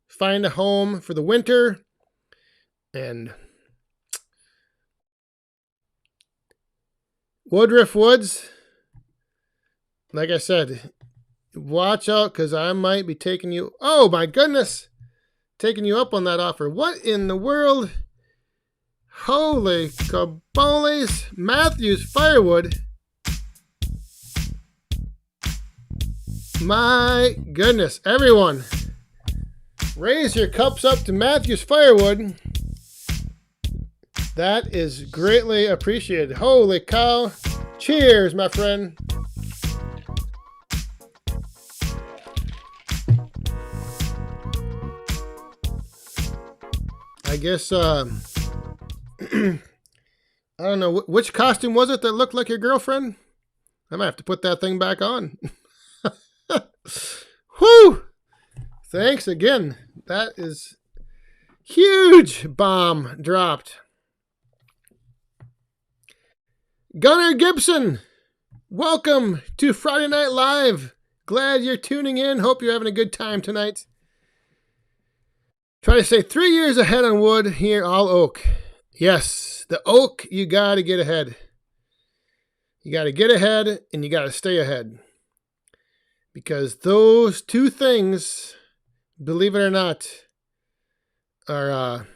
find a home for the winter. And Woodruff Woods, like I said, watch out because I might be taking you, oh my goodness, taking you up on that offer. What in the world? Holy caboles, Matthews Firewood. My goodness, everyone, raise your cups up to Matthews Firewood. That is greatly appreciated. Holy cow. Cheers, my friend. I guess, I don't know, which costume was it that looked like your girlfriend? I might have to put that thing back on. Whew! Thanks again. That is huge bomb dropped. Gunnar Gibson, welcome to Friday Night Live. Glad you're tuning in. Hope you're having a good time tonight. Try to stay 3 years ahead on wood here, all oak. Yes, the oak, you got to get ahead. You got to get ahead and you got to stay ahead. Because those two things, believe it or not, are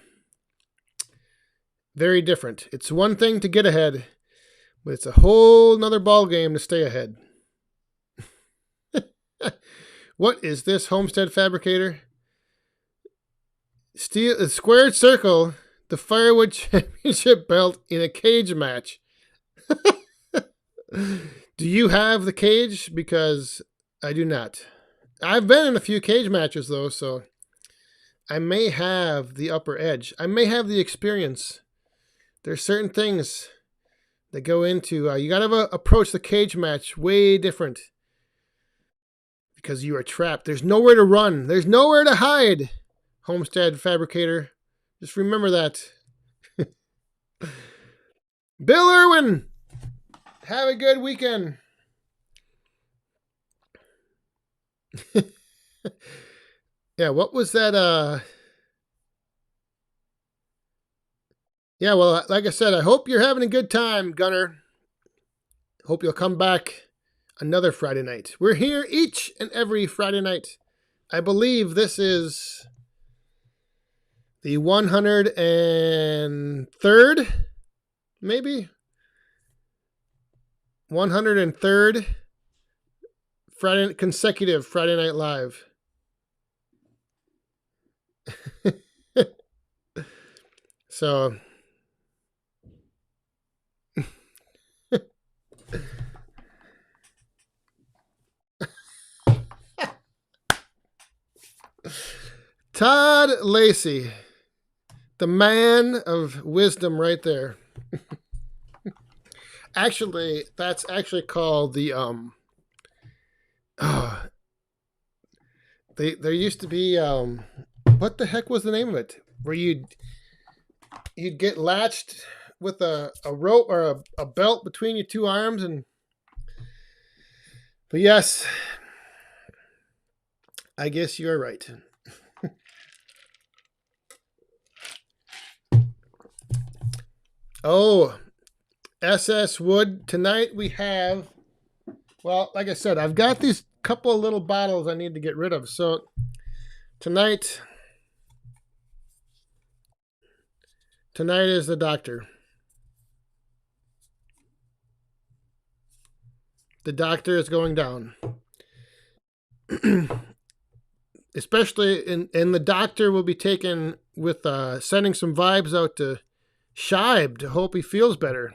very different. It's one thing to get ahead, but it's a whole nother ball game to stay ahead. What is this, Homestead Fabricator? A squared circle, the Firewood Championship belt in a cage match. Do you have the cage? Because I do not. I've been in a few cage matches, though, so I may have the upper edge. I may have the experience. There's certain things that go into, you got to approach the cage match way different because you are trapped. There's nowhere to run. There's nowhere to hide, Homestead Fabricator. Just remember that. Bill Irwin, have a good weekend. Yeah, what was that? Yeah, well, like I said, I hope you're having a good time, Gunner. Hope you'll come back another Friday night. We're here each and every Friday night. I believe this is the 103rd, maybe? 103rd consecutive Friday Night Live. So Todd Lacey, the man of wisdom right there. Actually, that's actually called the there used to be what the heck was the name of it? Where you'd get latched with a rope or a belt between your two arms, and but yes, I guess you're right. Oh, SS Wood, tonight we have, well, like I said, I've got these couple of little bottles I need to get rid of. So tonight is the doctor. The doctor is going down. Especially and the doctor will be taken with sending some vibes out to Shibe to hope he feels better.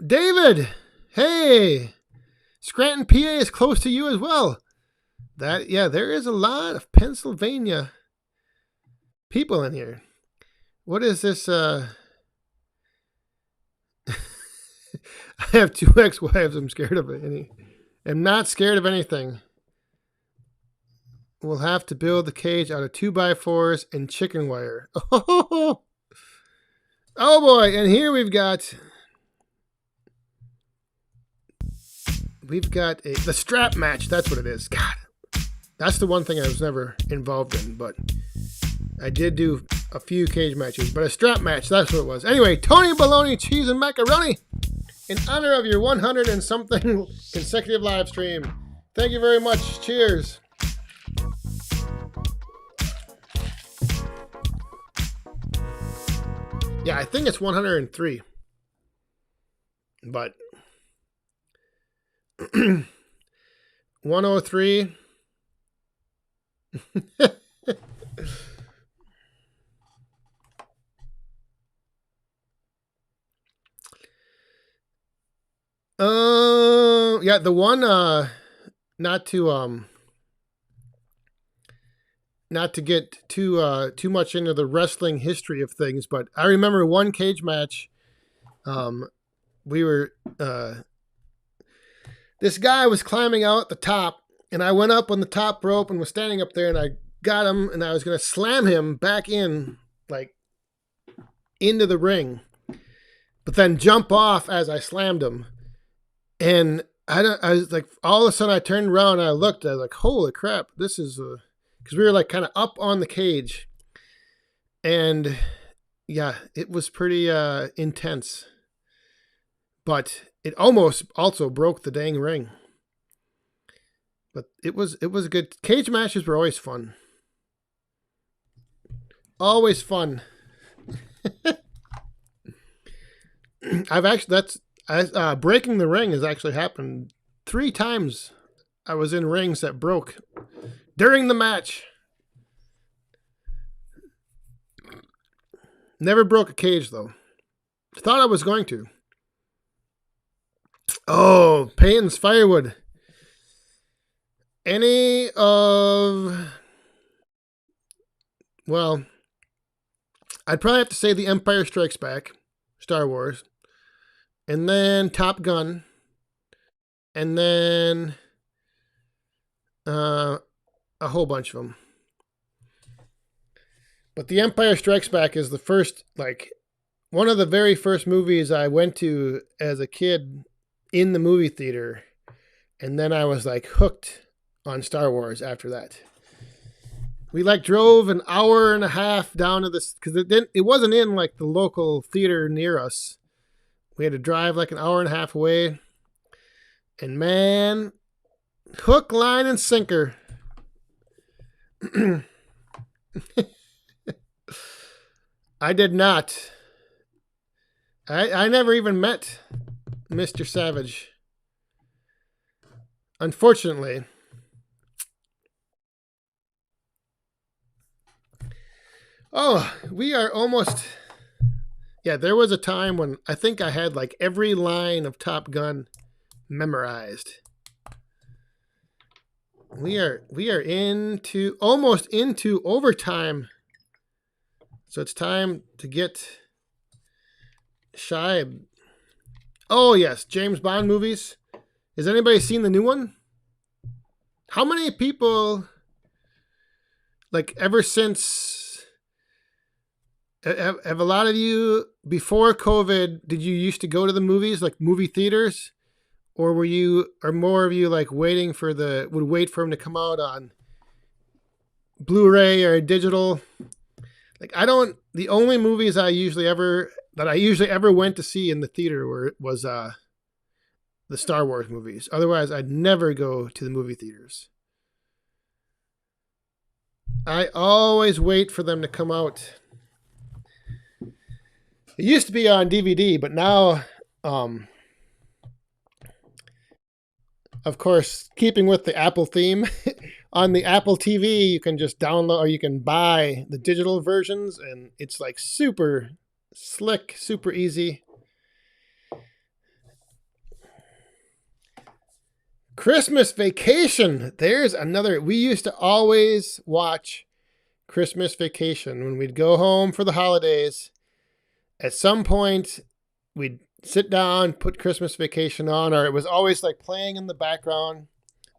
David, hey, Scranton, PA is close to you as well. There is a lot of Pennsylvania people in here. What is this? I have 2 ex-wives. I'm scared of it. I'm not scared of anything. We'll have to build the cage out of 2x4s and chicken wire. Oh boy! And here we've got the strap match. That's what it is. God, that's the one thing I was never involved in, but I did do a few cage matches. But a strap match, that's what it was. Anyway, Tony Bologna, Cheese, and Macaroni, in honor of your 100 and something consecutive live stream. Thank you very much. Cheers. Yeah, I think it's 103. But 103. Yeah, the one not to get too much into the wrestling history of things, but I remember one cage match. We were this guy was climbing out the top, and I went up on the top rope and was standing up there, and I got him, and I was going to slam him back in, like into the ring, but then jump off as I slammed him, and I was like, all of a sudden I turned around and I looked, I was like, holy crap, this is because we were like kind of up on the cage, and yeah, it was pretty intense, but it almost also broke the dang ring. But it was good. Cage matches were always fun. Always fun. Breaking the ring has actually happened 3 times. I was in rings that broke during the match. Never broke a cage though. Thought I was going to. Oh, Payton's Firewood. Well, I'd probably have to say The Empire Strikes Back, Star Wars, and then Top Gun, and then a whole bunch of them. But The Empire Strikes Back is the first, like, one of the very first movies I went to as a kid in the movie theater. And then I was like hooked on Star Wars after that. We like drove an hour and a half down to this because it wasn't in like the local theater near us. We had to drive like an hour and a half away. And man, hook, line, and sinker. I did not. I never even met Mr. Savage. Unfortunately. Oh, we are almost. Yeah, there was a time when I think I had like every line of Top Gun memorized. We are almost into overtime. So it's time to get Shibe. Oh yes, James Bond movies. Has anybody seen the new one? How many people, like ever since, have a lot of you before COVID, did you used to go to the movies, like movie theaters? Or are more of you like would wait for them to come out on Blu-ray or digital? Like the only movies I usually ever went to see in the theater was the Star Wars movies. Otherwise, I'd never go to the movie theaters. I always wait for them to come out. It used to be on DVD, but now, of course, keeping with the Apple theme, on the Apple TV, you can just download or you can buy the digital versions, and it's like super slick, super easy. Christmas Vacation. There's another. We used to always watch Christmas Vacation when we'd go home for the holidays. At some point, we'd sit down, put Christmas Vacation on, or it was always like playing in the background.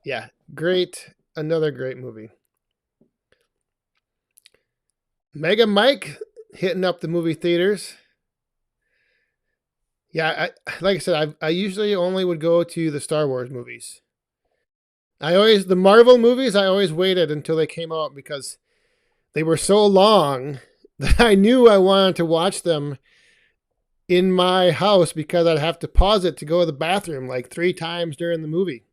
Yeah, great. Another great movie. Mega Mike hitting up the movie theaters. Yeah, like I said, I usually only would go to the Star Wars movies. The Marvel movies, I always waited until they came out because they were so long that I knew I wanted to watch them in my house because I'd have to pause it to go to the bathroom like 3 times during the movie.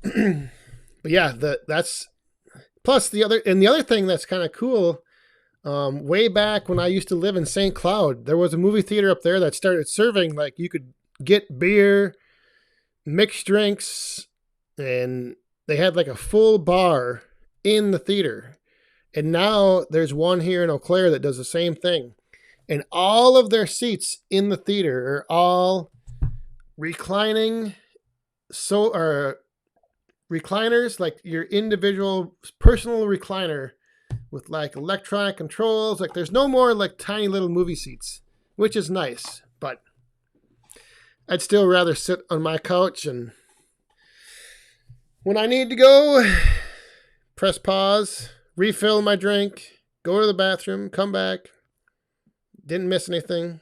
But yeah, that's plus the other thing that's kind of cool. Way back when I used to live in St. Cloud, there was a movie theater up there that started serving like you could get beer, mixed drinks, and they had like a full bar in the theater. And now there's one here in Eau Claire that does the same thing. And all of their seats in the theater are all recliners, like your individual personal recliner with like electronic controls. Like there's no more like tiny little movie seats, which is nice, but I'd still rather sit on my couch and when I need to go, press pause, refill my drink, go to the bathroom, come back. Didn't miss anything.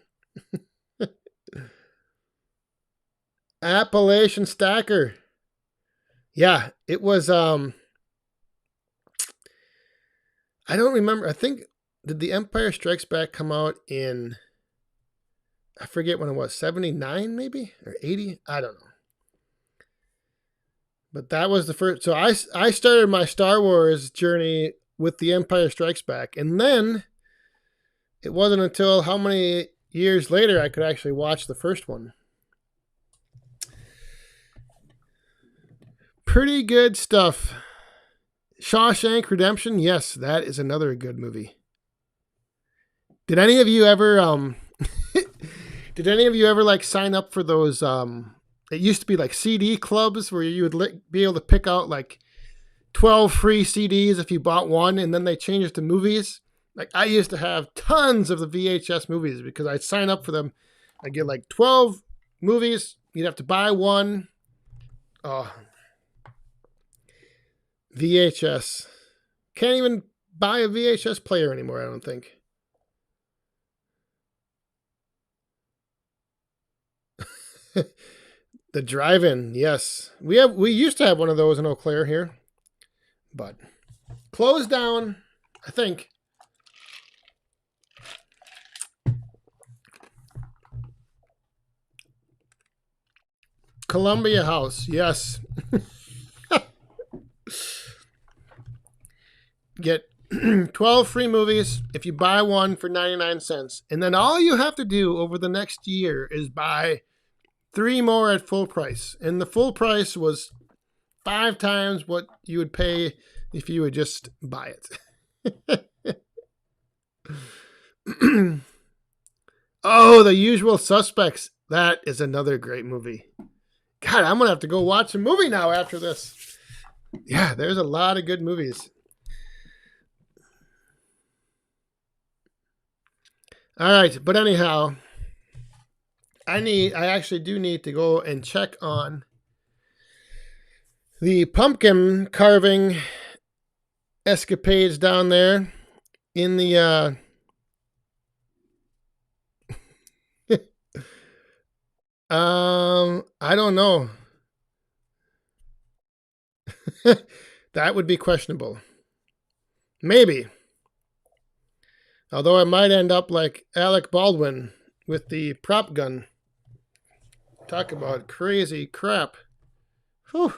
Appalachian Stacker. Yeah, it was I don't remember. I think did The Empire Strikes Back come out in I forget when it was, 79 maybe or 80? I don't know. But that was the first. So I started my Star Wars journey with The Empire Strikes Back, and then it wasn't until how many years later I could actually watch the first one. Pretty good stuff. Shawshank Redemption. Yes, that is another good movie. Did any of you ever like sign up for those it used to be like CD clubs where you would be able to pick out like 12 free CDs if you bought one, and then they changed it to movies? Like I used to have tons of the VHS movies because I'd sign up for them. I'd get like 12 movies. You'd have to buy one. Oh, VHS. Can't even buy a VHS player anymore, I don't think. The drive-in, yes. We used to have one of those in Eau Claire here, but closed down, I think. Columbia House, yes. Get 12 free movies if you buy one for 99 cents. And then all you have to do over the next year is buy 3 more at full price. And the full price was 5 times what you would pay if you would just buy it. Oh, The Usual Suspects. That is another great movie. God, I'm going to have to go watch a movie now after this. Yeah, there's a lot of good movies. All right, but anyhow, I actually do need to go and check on the pumpkin carving escapades down there in the I don't know. That would be questionable. Maybe. Although I might end up like Alec Baldwin with the prop gun. Talk about crazy crap. Whew.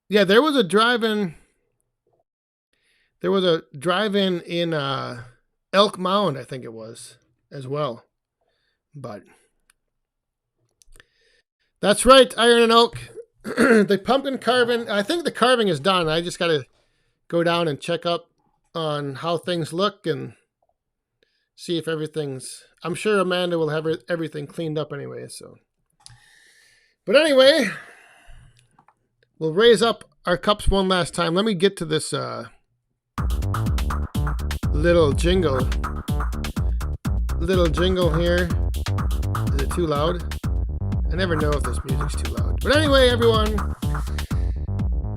Yeah, there was a drive-in. There was a drive-in in Elk Mound, I think it was, as well. But that's right, Iron and Oak. The pumpkin carving, I think the carving is done. I just got to go down and check up on how things look and see if everything's... I'm sure Amanda will have everything cleaned up anyway, so... But anyway, we'll raise up our cups one last time. Let me get to this little jingle. Little jingle here. Is it too loud? I never know if this music's too loud. But anyway, everyone,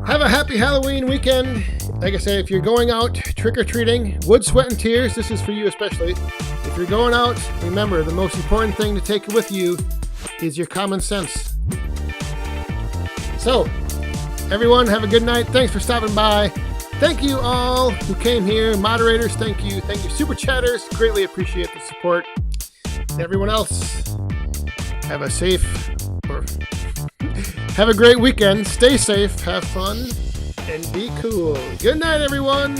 have a happy Halloween weekend. Like I said, if you're going out trick-or-treating, wood, sweat, and tears, this is for you especially. If you're going out, remember, the most important thing to take with you is your common sense. So, everyone, have a good night. Thanks for stopping by. Thank you all who came here. Moderators, thank you. Thank you, Super Chatters. Greatly appreciate the support. And everyone else, have a safe, or have a great weekend. Stay safe, have fun, and be cool. Good night, everyone.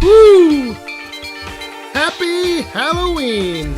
Woo! Happy Halloween!